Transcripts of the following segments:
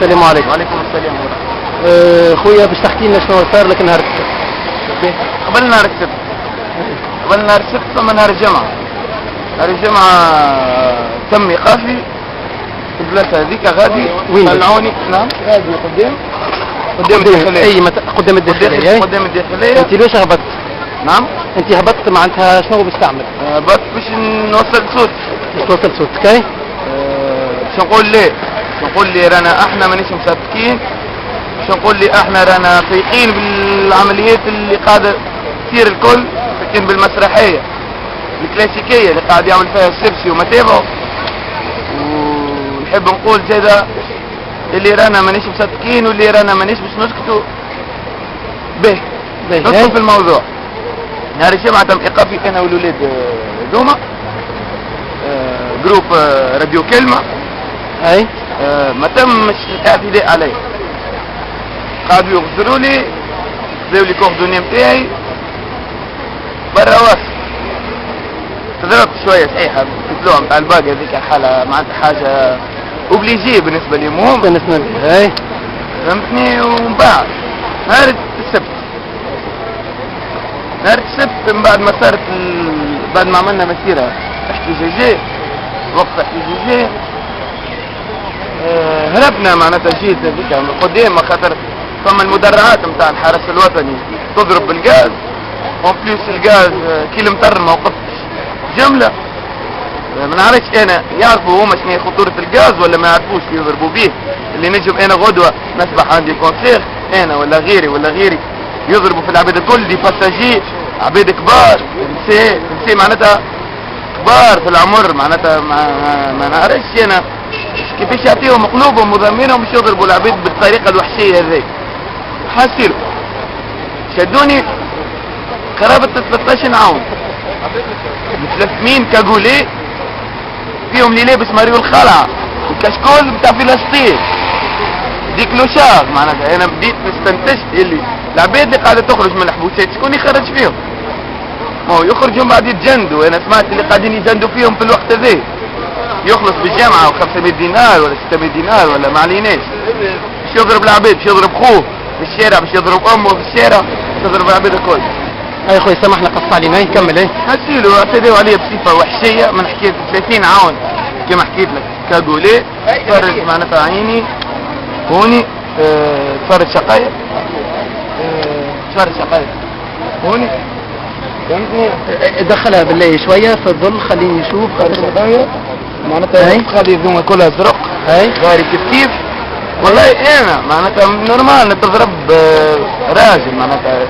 السلام عليكم. وعليكم السلام ورحمة خويا باش تحكي لنا شنو صار لك نهار السبت؟ قبل نهار السبت ثم نهار الجمعة. نهار الجمعة تم إيقافي في البلاصة هذيك غادي وين؟ طلعوني. نعم غادي قدام الداخلية. اي قدام الداخلية. قدام الداخلية. انت ليش هبطت؟ نعم انت هبطت معناتها شنو باش تعمل؟ بس باش نوصل صوت. باش توصل صوتك اي؟ باش نقول ليه؟ باش نقول لي رانا احنا مانيش مصدقين، باش نقول لي احنا رانا فايقين بالعمليات اللي قاعدة تصير الكل، فايقين بالمسرحية الكلاسيكية اللي قاعد يعمل فيها السبسي ومتابعه. ونحب نقول زادا اللي رانا مانيش مصدقين واللي رانا مانيش باش نسكتوا. به ندخل في الموضوع. نهار الجمعة تم إيقافي أنا والولاد دوما جروب راديو كلمة. اي ما تمش الاعتداء علي، قعدوا يغزروا لي، خذوا لي كوردوني نتاعي برا واسط. تضربت شوية صحيحة الطلوع نتاع الباقي هذيك حالة معناتها حاجة اوبليجي بالنسبة لي مهم. بالنسبة لي اي فهمتني. ومن بعد نهار السبت من بعد ما صارت بعد ما عملنا مسيرة احتجاجية وقت احتجاجية هربنا معناتها جيت هذيك من قدام خاطر ثم المدرعات نتاع الحرس الوطني تضرب بالغاز. اون بليس الغاز كي المطر ما وقفتش جملة. ما نعرفش انا يعرفوا هما شنو خطورة الغاز ولا ما يعرفوش يضربوا به. اللي نجم انا غدوة نصبح عندي كونسير انا ولا غيري يضربوا في العباد الكل دي باساجي عباد كبار نسي معناتها كبار في العمر معناتها ما نعرفش انا كيفاش يعطيهم قلوبهم وضميرهم باش يضربوا العباد بالطريقة الوحشية هذي. حاسيلو شدوني قرابة 13 عام متلفمين كاغولي فيهم اللي لابس ماريو الخلعة والكشكول بتاع فلسطين دي كلوشار. معناتها انا بديت استنتجت اللي العباد اللي قاعدة تخرج من الحبوسات شكون يخرج فيهم؟ ما هو يخرجوا بعد يتجندوا. انا سمعت اللي قاعدين يجندوا فيهم في الوقت هذا يخلص بالجامعة و500 دينار ولا 600 دينار ولا ما عليناش باش يضرب العباد، باش يضرب خوه في الشارع، باش يضرب امه في الشارع، باش يضرب العباد الكل. اي خويا سامحنا قص علينا نكمل. اي هسيلو اعتداوا عليا بصفة وحشية من حكاية 30 عام كما حكيت لك كاغولي. تفرج معناتها عيني هوني تفرج شقايق هوني فهمتني. دخلها بالله شوية في الظل خليني نشوف معناتها خلي ذوما كلها زرق غاري كيف والله. انا معناتها نورمال نتضرب راجل معناتها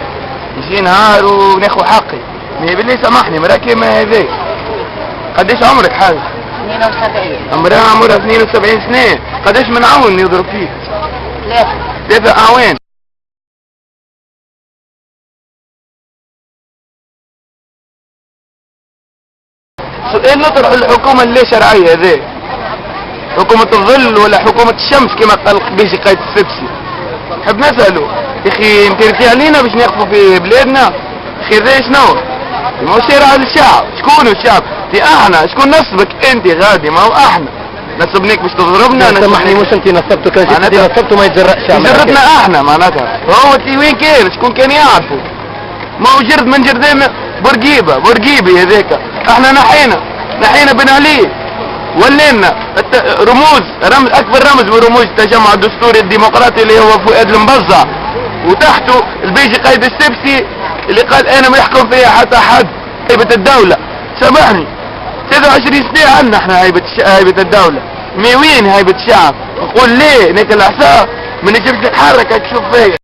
يجي نهار وناخذ حقي. مي بالله سامحني مراكي ما هذاك. قداش عمرك حاج؟ 72. امرأة عمرها 72 سنة. قداش من عون يضرب فيك؟ 3 اعوان. سؤال نطرح الحكومة اللي شرعية هذه حكومة الظل ولا حكومة الشمس كما قال بيجي قايد السبسي. نحب نسأله يا اخي انت علينا باش نقفوا في بلادنا. اخي ذا شنو؟ ما هو شارع الشعب. شكون الشعب؟ دي احنا. شكون نصبك انت غادي؟ ما هو احنا نصبنيك باش تضربنا. سامحني مش انت نصبته كان انت نصبته ما يتجرأش جردنا احنا معناتها. هو انت وين كان؟ شكون كان يعرفه؟ ما هو جرد من جردنا بورقيبي هذاك. احنا نحينا بن علي ولينا رموز اكبر رمز من رموز التجمع الدستوري الديمقراطي اللي هو فؤاد المبزع، وتحته البيجي قايد السبسي اللي قال انا ما يحكم فيها حتى حد. هيبة الدولة سامحني 23 سنة عندنا احنا هيبة الدولة. مي وين هيبة الشعب؟ نقول ليه ناكل العصا ما نجمش نتحرك. تشوف فيا